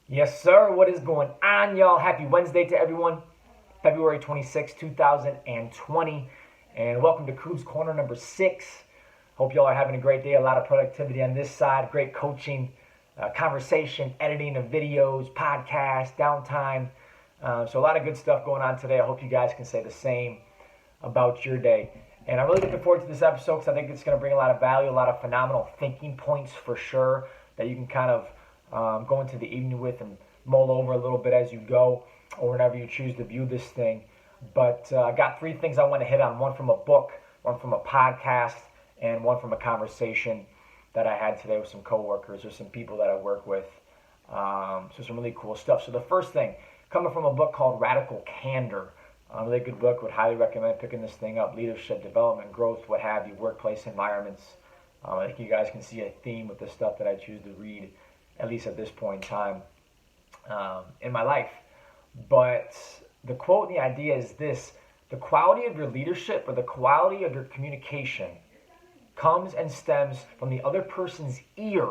Yes, sir. What is going on, y'all? Happy Wednesday to everyone. February 26, 2020. And welcome to Coob's Corner number 6. Hope y'all are having a great day. A lot of productivity on this side. Great coaching, conversation, editing of videos, podcasts, downtime. So a lot of good stuff going on today. I hope you guys can say the same about your day. And I'm really looking forward to this episode because I think it's going to bring a lot of value, a lot of phenomenal thinking points for sure that you can kind of go into the evening with and mull over a little bit as you go or whenever you choose to view this thing. But I got 3 things I want to hit on. One from a book, one from a podcast, and one from a conversation that I had today with some coworkers or some people that I work with. So some really cool stuff. So the first thing, coming from a book called Radical Candor. A really good book. Would highly recommend picking this thing up. Leadership, development, growth, what have you, workplace environments. I think you guys can see a theme with the stuff that I choose to read, at least at this point in time in my life. But the quote and the idea is this: the quality of your leadership or the quality of your communication comes and stems from the other person's ear,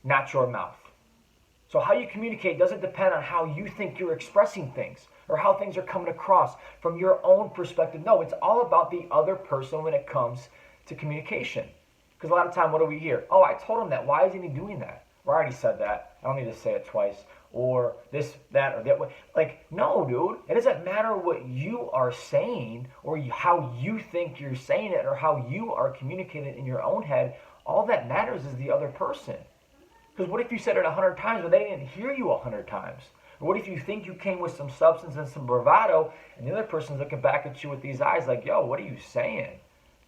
not your mouth. So how you communicate doesn't depend on how you think you're expressing things or how things are coming across from your own perspective. No, it's all about the other person when it comes to communication. Because a lot of time, what do we hear? Oh, I told him that. Why isn't he doing that? Or I already said that. I don't need to say it twice. Or this, that, or that. Like, no, dude. It doesn't matter what you are saying or how you think you're saying it or how you are communicating it in your own head. All that matters is the other person. Because what if you said it 100 times but they didn't hear you 100 times? Or what if you think you came with some substance and some bravado and the other person's looking back at you with these eyes like, yo, what are you saying?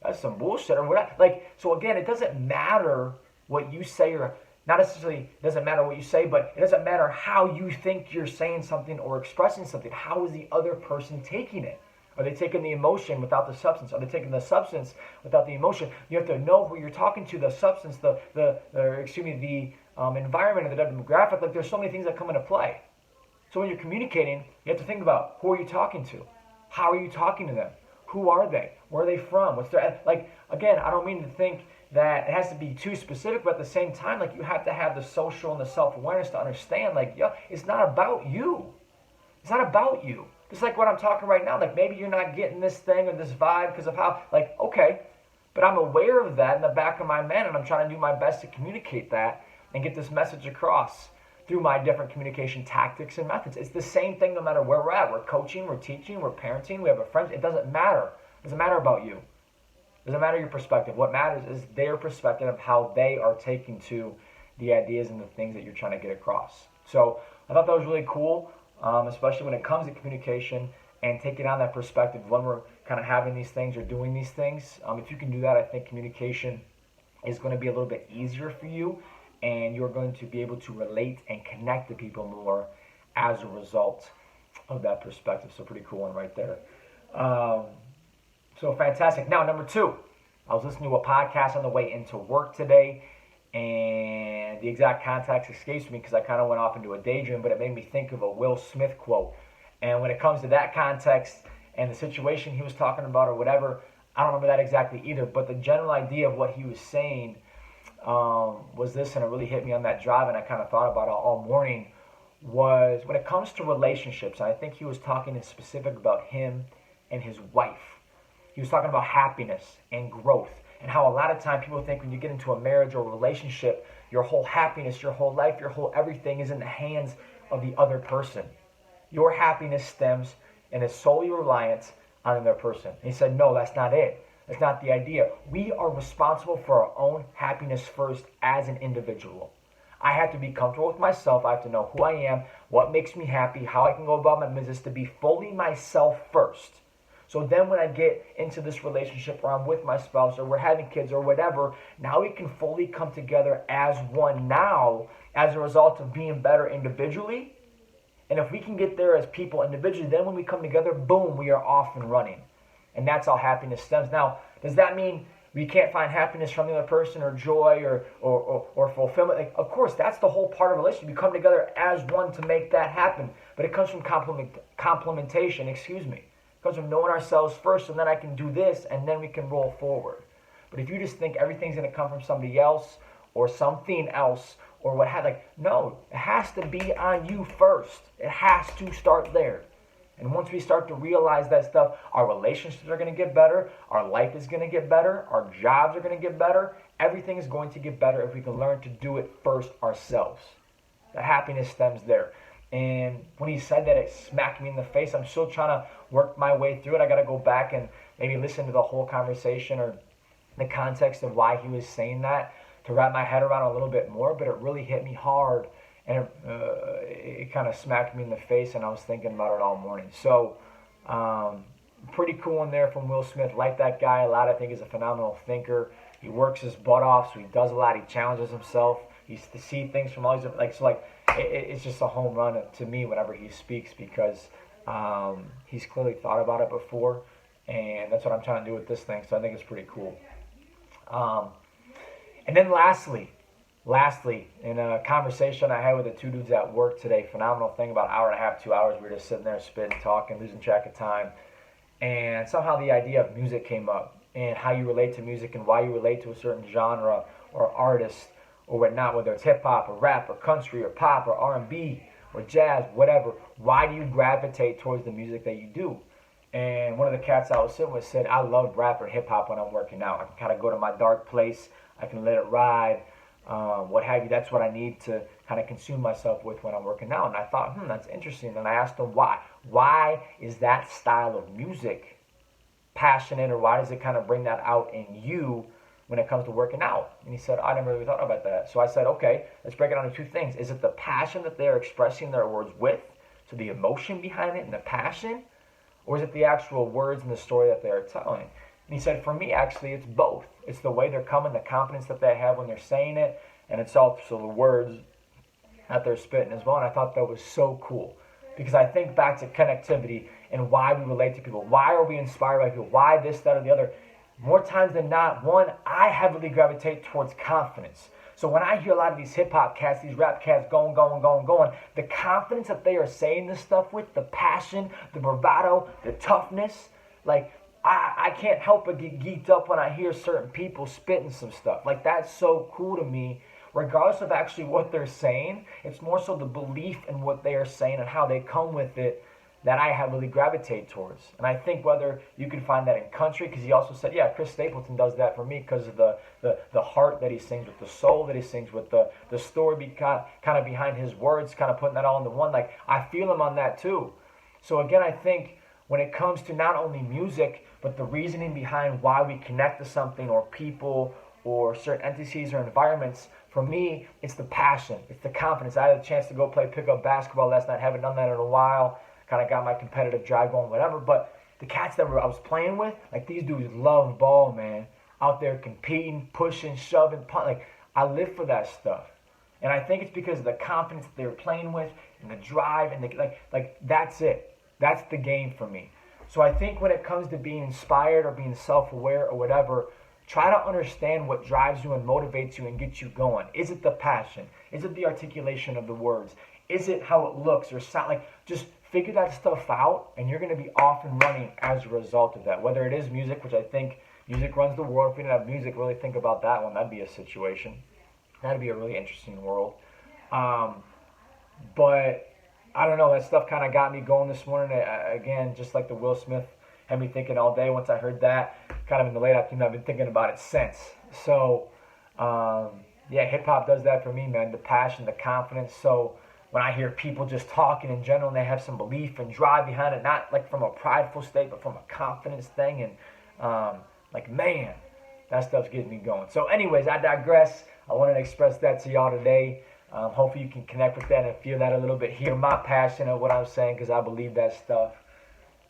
That's some bullshit or whatever. Like, so again, it doesn't matter what you say, or not necessarily it doesn't matter what you say, but it doesn't matter how you think you're saying something or expressing something. How is the other person taking it? Are they taking the emotion without the substance? Are they taking the substance without the emotion? You have to know who you're talking to, the substance, the environment, and the demographic. Like, there's so many things that come into play. So when you're communicating, you have to think about, who are you talking to? How are you talking to them? Who are they? Where are they from? What's their, like, again, I don't mean to think that it has to be too specific, but at the same time, like, you have to have the social and the self-awareness to understand, like, yo, it's not about you. It's not about you. Just like what I'm talking right now, like, maybe you're not getting this thing or this vibe because of how, like, okay, but I'm aware of that in the back of my mind, and I'm trying to do my best to communicate that and get this message across through my different communication tactics and methods. It's the same thing no matter where we're at. We're coaching, we're teaching, we're parenting, we have a friend. It doesn't matter. It doesn't matter about you. It doesn't matter your perspective. What matters is their perspective of how they are taking to the ideas and the things that you're trying to get across. So I thought that was really cool, especially when it comes to communication and taking on that perspective when we're kind of having these things or doing these things. If you can do that, I think communication is going to be a little bit easier for you, and you're going to be able to relate and connect to people more as a result of that perspective. So pretty cool one right there. So fantastic. Now, number 2, I was listening to a podcast on the way into work today, and the exact context escapes me because I kind of went off into a daydream, but it made me think of a Will Smith quote. And when it comes to that context and the situation he was talking about or whatever, I don't remember that exactly either, but the general idea of what he was saying was this, and it really hit me on that drive, and I kind of thought about it all morning, was when it comes to relationships, and I think he was talking in specific about him and his wife. He was talking about happiness and growth, and how a lot of time people think when you get into a marriage or a relationship, your whole happiness, your whole life, your whole everything is in the hands of the other person. Your happiness stems and is solely reliant on another person. And he said, no, that's not it. That's not the idea. We are responsible for our own happiness first as an individual. I have to be comfortable with myself. I have to know who I am, what makes me happy, how I can go about my business, to be fully myself first. So then when I get into this relationship or I'm with my spouse or we're having kids or whatever, now we can fully come together as one now as a result of being better individually. And if we can get there as people individually, then when we come together, boom, we are off and running. And that's how happiness stems. Now, does that mean we can't find happiness from the other person or joy or fulfillment? Like, of course, that's the whole part of a relationship. You come together as one to make that happen. But it comes from complementation, It comes from knowing ourselves first, and then I can do this, and then we can roll forward. But if you just think everything's going to come from somebody else or something else or what have, like, no, it has to be on you first. It has to start there. And once we start to realize that stuff, our relationships are going to get better, our life is going to get better, our jobs are going to get better. Everything is going to get better if we can learn to do it first ourselves. The happiness stems there. And when he said that, it smacked me in the face. I'm still trying to work my way through it. I got to go back and maybe listen to the whole conversation or the context of why he was saying that to wrap my head around a little bit more. But it really hit me hard, and it kind of smacked me in the face, and I was thinking about it all morning. So pretty cool in there from Will Smith. Like that guy a lot. I think he's a phenomenal thinker. He works his butt off, so he does a lot. He challenges himself. He's to see things from all these it's just a home run to me whenever he speaks, because he's clearly thought about it before, and that's what I'm trying to do with this thing. So I think it's pretty cool. And then lastly, in a conversation I had with the two dudes at work today, phenomenal thing, about an hour and a half, 2 hours, we were just sitting there spitting, talking, losing track of time, and somehow the idea of music came up, and how you relate to music and why you relate to a certain genre or artist or whatnot, whether it's hip-hop or rap or country or pop or R&B or jazz, whatever. Why do you gravitate towards the music that you do? And one of the cats I was sitting with said, I love rap or hip-hop when I'm working out. I can kind of go to my dark place. I can let it ride, what have you. That's what I need to kind of consume myself with when I'm working out. And I thought, that's interesting. And I asked him why. Why is that style of music passionate, or why does it kind of bring that out in you when it comes to working out? And he said, I never really thought about that. So I said, okay, let's break it down into two things. Is it the passion that they're expressing their words with, so the emotion behind it and the passion, or is it the actual words and the story that they're telling? And he said, for me, actually, it's both. It's the way they're coming, the confidence that they have when they're saying it, and it's also the words that they're spitting as well. And I thought that was so cool, because I think back to connectivity and why we relate to people. Why are we inspired by people? Why this, that, or the other? More times than not, one, I heavily gravitate towards confidence. So when I hear a lot of these hip-hop cats, these rap cats going, the confidence that they are saying this stuff with, the passion, the bravado, the toughness, like, I can't help but get geeked up when I hear certain people spitting some stuff. Like, that's so cool to me, regardless of actually what they're saying. It's more so the belief in what they are saying and how they come with it that I heavily gravitate towards. And I think whether you can find that in country, because he also said, yeah, Chris Stapleton does that for me because of the heart that he sings with, the soul that he sings with, the story kind of behind his words, kind of putting that all into one. Like, I feel him on that too. So again, I think when it comes to not only music, but the reasoning behind why we connect to something or people or certain entities or environments, for me, it's the passion, it's the confidence. I had a chance to go play pickup basketball last night. Haven't done that in a while. Kind of got my competitive drive going, whatever. But the cats that I was playing with, like, these dudes love ball, man. Out there competing, pushing, shoving, like, I live for that stuff. And I think it's because of the confidence that they were playing with and the drive and like that's it. That's the game for me. So I think when it comes to being inspired or being self-aware or whatever, try to understand what drives you and motivates you and gets you going. Is it the passion? Is it the articulation of the words? Is it how it looks or sound? Like, just figure that stuff out, and you're going to be off and running as a result of that. Whether it is music, which I think music runs the world. If we didn't have music, really think about that one. That'd be a situation. That'd be a really interesting world. But I don't know. That stuff kind of got me going this morning. Again, just like the Will Smith had me thinking all day. Once I heard that, kind of in the late afternoon, I've been thinking about it since. So, yeah, hip-hop does that for me, man. The passion, the confidence. So when I hear people just talking in general and they have some belief and drive behind it, not like from a prideful state, but from a confidence thing, and like, man, that stuff's getting me going. So anyways, I digress. I wanted to express that to y'all today. Hopefully you can connect with that and feel that a little bit, hear my passion of what I'm saying, because I believe that stuff.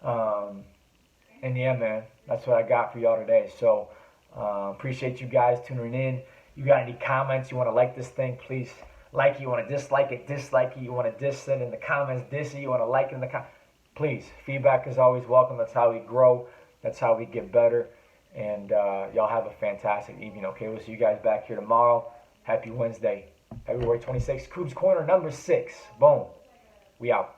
And yeah, man, that's what I got for y'all today. So appreciate you guys tuning in. You got any comments? You want to like this thing, please like it. You want to dislike it, dislike it. You want to diss it in the comments, diss it. You want to like it in the comments. Please, feedback is always welcome. That's how we grow. That's how we get better. And y'all have a fantastic evening, okay? We'll see you guys back here tomorrow. Happy Wednesday, February 26th. Coob's Corner number 6. Boom. We out.